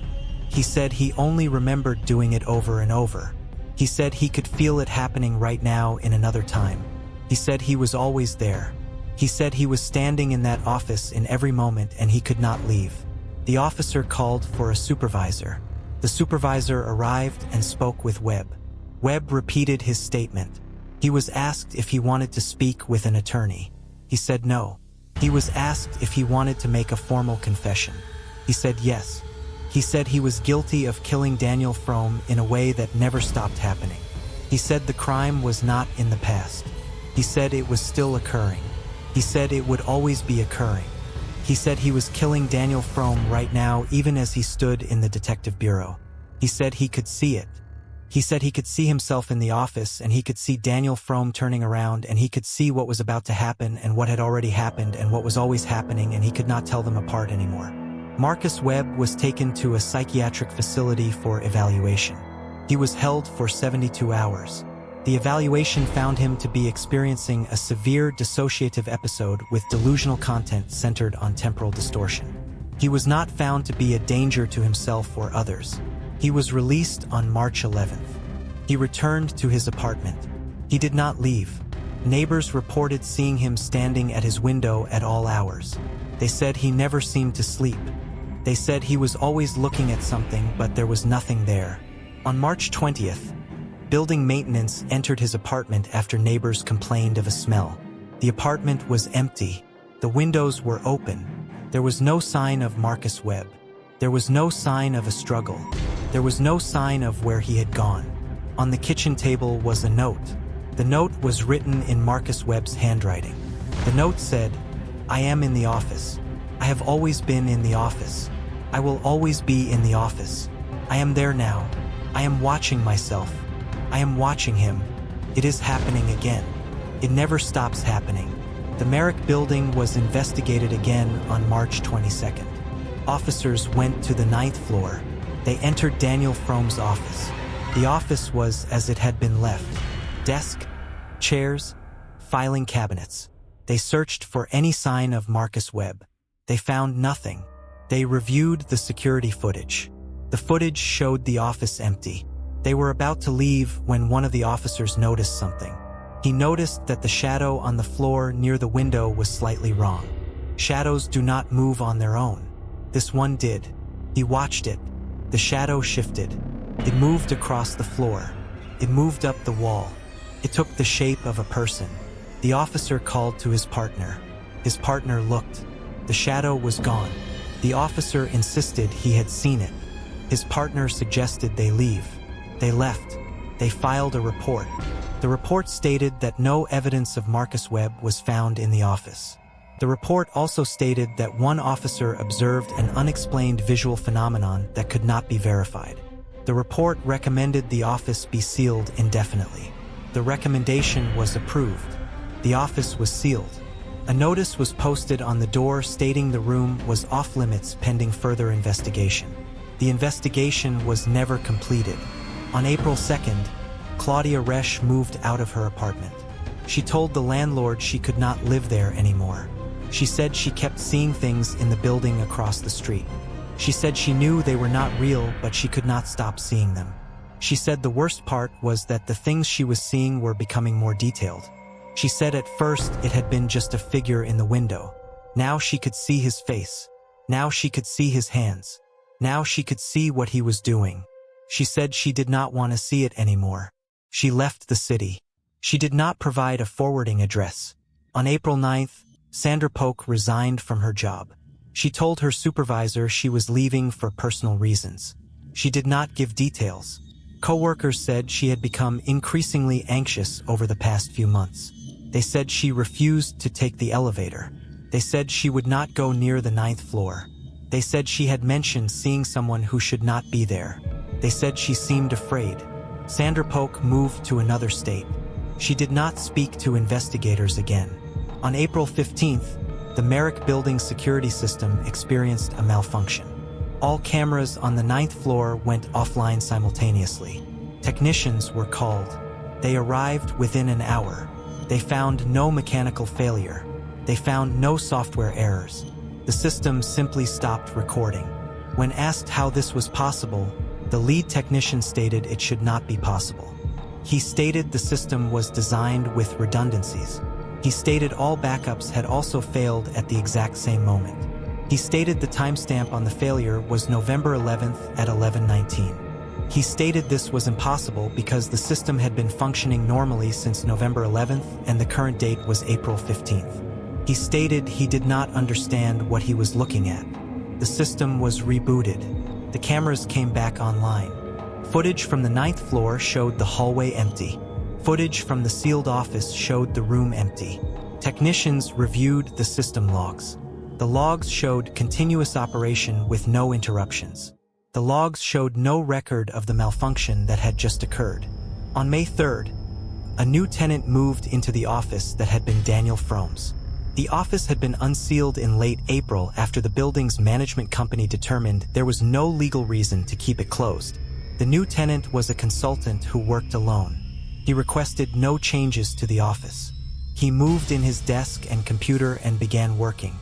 He said he only remembered doing it over and over. He said he could feel it happening right now in another time. He said he was always there. He said he was standing in that office in every moment and he could not leave. The officer called for a supervisor. The supervisor arrived and spoke with Webb. Webb repeated his statement. He was asked if he wanted to speak with an attorney. He said no. He was asked if he wanted to make a formal confession. He said yes. He said he was guilty of killing Daniel Frome in a way that never stopped happening. He said the crime was not in the past. He said it was still occurring. He said it would always be occurring. He said he was killing Daniel Frome right now even as he stood in the detective bureau. He said he could see it. He said he could see himself in the office and he could see Daniel Frome turning around and he could see what was about to happen and what had already happened and what was always happening and he could not tell them apart anymore. Marcus Webb was taken to a psychiatric facility for evaluation. He was held for 72 hours. The evaluation found him to be experiencing a severe dissociative episode with delusional content centered on temporal distortion. He was not found to be a danger to himself or others. He was released on March 11th. He returned to his apartment. He did not leave. Neighbors reported seeing him standing at his window at all hours. They said he never seemed to sleep. They said he was always looking at something, but there was nothing there. On March 20th, building maintenance entered his apartment after neighbors complained of a smell. The apartment was empty. The windows were open. There was no sign of Marcus Webb. There was no sign of a struggle. There was no sign of where he had gone. On the kitchen table was a note. The note was written in Marcus Webb's handwriting. The note said, "I am in the office. I have always been in the office. I will always be in the office. I am there now. I am watching myself. I am watching him. It is happening again. It never stops happening." The Merrick building was investigated again on March 22nd. Officers went to the 9th floor. They entered Daniel Frome's office. The office was as it had been left. Desk, chairs, filing cabinets. They searched for any sign of Marcus Webb. They found nothing. They reviewed the security footage. The footage showed the office empty. They were about to leave when one of the officers noticed something. He noticed that the shadow on the floor near the window was slightly wrong. Shadows do not move on their own. This one did. He watched it. The shadow shifted. It moved across the floor. It moved up the wall. It took the shape of a person. The officer called to his partner. His partner looked. The shadow was gone. The officer insisted he had seen it. His partner suggested they leave. They left. They filed a report. The report stated that no evidence of Marcus Webb was found in the office. The report also stated that one officer observed an unexplained visual phenomenon that could not be verified. The report recommended the office be sealed indefinitely. The recommendation was approved. The office was sealed. A notice was posted on the door stating the room was off-limits pending further investigation. The investigation was never completed. On April 2nd, Claudia Resch moved out of her apartment. She told the landlord she could not live there anymore. She said she kept seeing things in the building across the street. She said she knew they were not real, but she could not stop seeing them. She said the worst part was that the things she was seeing were becoming more detailed. She said at first it had been just a figure in the window. Now she could see his face. Now she could see his hands. Now she could see what he was doing. She said she did not want to see it anymore. She left the city. She did not provide a forwarding address. On April 9th, Sandra Polk resigned from her job. She told her supervisor she was leaving for personal reasons. She did not give details. Coworkers said she had become increasingly anxious over the past few months. They said she refused to take the elevator. They said she would not go near the 9th floor. They said she had mentioned seeing someone who should not be there. They said she seemed afraid. Sandra Polk moved to another state. She did not speak to investigators again. On April 15th, the Merrick Building security system experienced a malfunction. All cameras on the 9th floor went offline simultaneously. Technicians were called. They arrived within an hour. They found no mechanical failure. They found no software errors. The system simply stopped recording. When asked how this was possible, the lead technician stated it should not be possible. He stated the system was designed with redundancies. He stated all backups had also failed at the exact same moment. He stated the timestamp on the failure was November 11th at 11:19. He stated this was impossible because the system had been functioning normally since November 11th and the current date was April 15th. He stated he did not understand what he was looking at. The system was rebooted. The cameras came back online. Footage from the 9th floor showed the hallway empty. Footage from the sealed office showed the room empty. Technicians reviewed the system logs. The logs showed continuous operation with no interruptions. The logs showed no record of the malfunction that had just occurred. On May 3rd, a new tenant moved into the office that had been Daniel Fromm's. The office had been unsealed in late April after the building's management company determined there was no legal reason to keep it closed. The new tenant was a consultant who worked alone. He requested no changes to the office. He moved in his desk and computer and began working.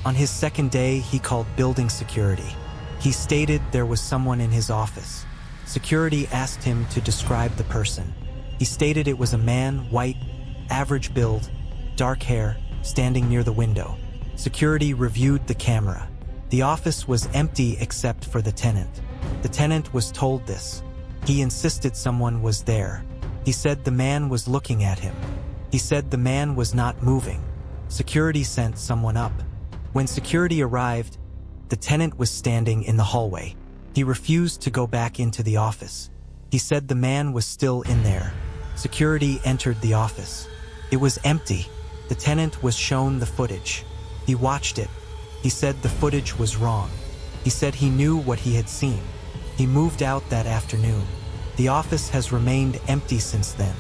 On his second day, he called building security. He stated there was someone in his office. Security asked him to describe the person. He stated it was a man, white, average build, dark hair, standing near the window. Security reviewed the camera. The office was empty except for the tenant. The tenant was told this. He insisted someone was there. He said the man was looking at him. He said the man was not moving. Security sent someone up. When security arrived, the tenant was standing in the hallway. He refused to go back into the office. He said the man was still in there. Security entered the office. It was empty. The tenant was shown the footage. He watched it. He said the footage was wrong. He said he knew what he had seen. He moved out that afternoon. The office has remained empty since then.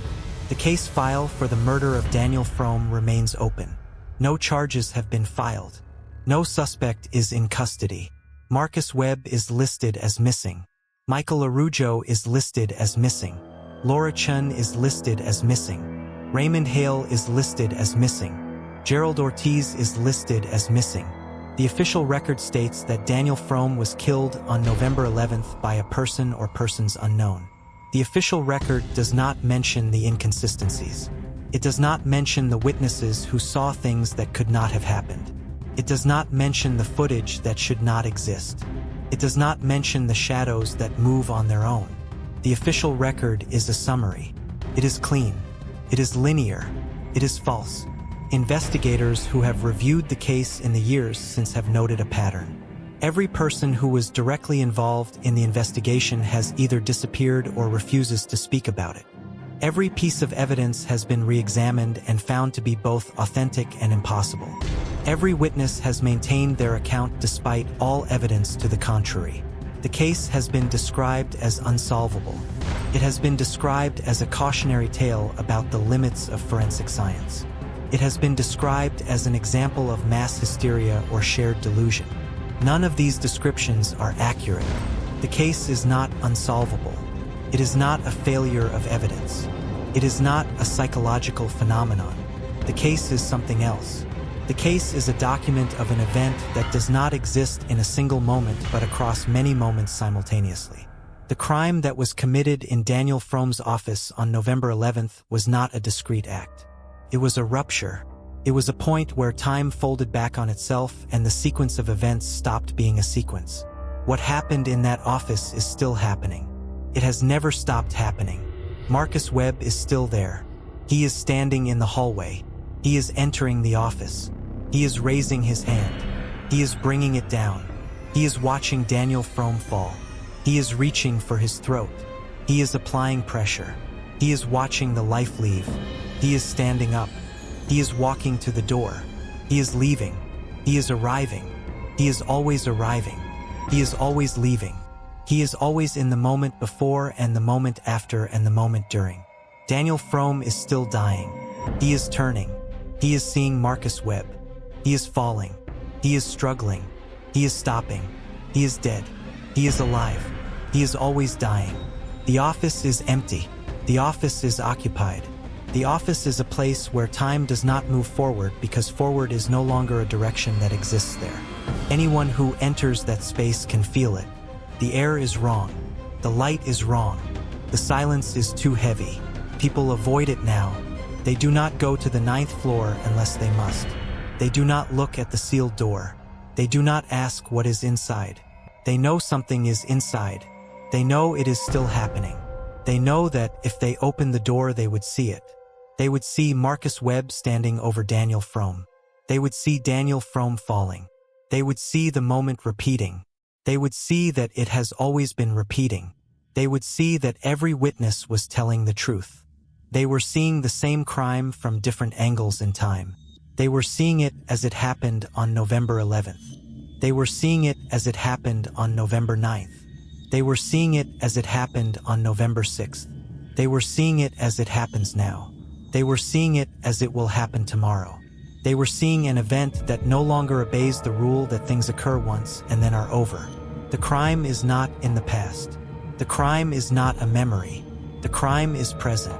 The case file for the murder of Daniel Fromm remains open. No charges have been filed. No suspect is in custody. Marcus Webb is listed as missing. Michael Arujo is listed as missing. Laura Chun is listed as missing. Raymond Hale is listed as missing. Gerald Ortiz is listed as missing. The official record states that Daniel Fromm was killed on November 11th by a person or persons unknown. The official record does not mention the inconsistencies. It does not mention the witnesses who saw things that could not have happened. It does not mention the footage that should not exist. It does not mention the shadows that move on their own. The official record is a summary. It is clean. It is linear. It is false. Investigators who have reviewed the case in the years since have noted a pattern. Every person who was directly involved in the investigation has either disappeared or refuses to speak about it. Every piece of evidence has been re-examined and found to be both authentic and impossible. Every witness has maintained their account despite all evidence to the contrary. The case has been described as unsolvable. It has been described as a cautionary tale about the limits of forensic science. It has been described as an example of mass hysteria or shared delusion. None of these descriptions are accurate. The case is not unsolvable. It is not a failure of evidence. It is not a psychological phenomenon. The case is something else. The case is a document of an event that does not exist in a single moment but across many moments simultaneously. The crime that was committed in Daniel Fromm's office on November 11th was not a discrete act. It was a rupture. It was a point where time folded back on itself and the sequence of events stopped being a sequence. What happened in that office is still happening. It has never stopped happening. Marcus Webb is still there. He is standing in the hallway. He is entering the office. He is raising his hand. He is bringing it down. He is watching Daniel Fromm fall. He is reaching for his throat. He is applying pressure. He is watching the life leave. He is standing up. He is walking to the door. He is leaving. He is arriving. He is always arriving. He is always leaving. He is always in the moment before and the moment after and the moment during. Daniel Frome is still dying. He is turning. He is seeing Marcus Webb. He is falling. He is struggling. He is stopping. He is dead. He is alive. He is always dying. The office is empty. The office is occupied. The office is a place where time does not move forward because forward is no longer a direction that exists there. Anyone who enters that space can feel it. The air is wrong. The light is wrong. The silence is too heavy. People avoid it now. They do not go to the 9th floor unless they must. They do not look at the sealed door. They do not ask what is inside. They know something is inside. They know it is still happening. They know that if they open the door they would see it. They would see Marcus Webb standing over Daniel Frome. They would see Daniel Frome falling. They would see the moment repeating. They would see that it has always been repeating. They would see that every witness was telling the truth. They were seeing the same crime from different angles in time. They were seeing it as it happened on November 11th. They were seeing it as it happened on November 9th. They were seeing it as it happened on November 6th. They were seeing it as it happens now. They were seeing it as it will happen tomorrow. They were seeing an event that no longer obeys the rule that things occur once and then are over. The crime is not in the past. The crime is not a memory. The crime is present.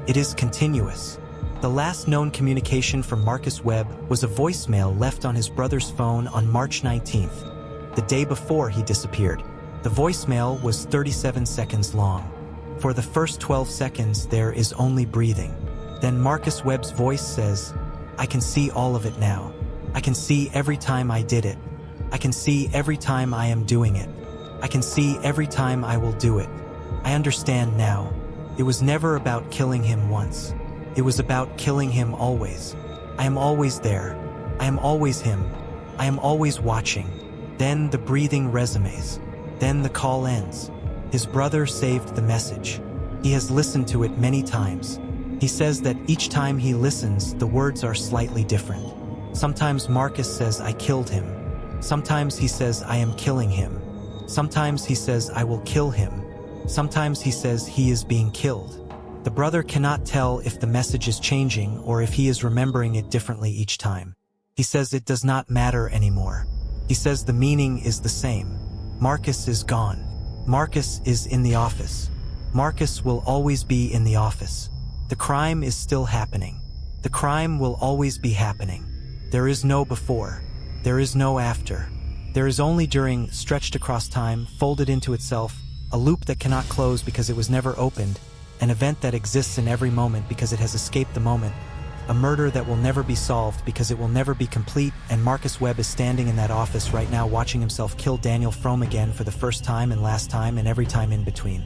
It is continuous. The last known communication from Marcus Webb was a voicemail left on his brother's phone on March 19th, the day before he disappeared. The voicemail was 37 seconds long. For the first 12 seconds, there is only breathing. Then Marcus Webb's voice says, "I can see all of it now. I can see every time I did it. I can see every time I am doing it. I can see every time I will do it. I understand now. It was never about killing him once. It was about killing him always. I am always there. I am always him. I am always watching." Then the breathing resumes. Then the call ends. His brother saved the message. He has listened to it many times. He says that each time he listens, the words are slightly different. Sometimes Marcus says, "I killed him." Sometimes he says, "I am killing him." Sometimes he says, "I will kill him." Sometimes he says, "He is being killed." The brother cannot tell if the message is changing or if he is remembering it differently each time. He says it does not matter anymore. He says the meaning is the same. Marcus is gone. Marcus is in the office. Marcus will always be in the office. The crime is still happening. The crime will always be happening. There is no before. There is no after. There is only during, stretched across time, folded into itself, a loop that cannot close because it was never opened, an event that exists in every moment because it has escaped the moment, a murder that will never be solved because it will never be complete, and Marcus Webb is standing in that office right now watching himself kill Daniel Frome again for the first time and last time and every time in between.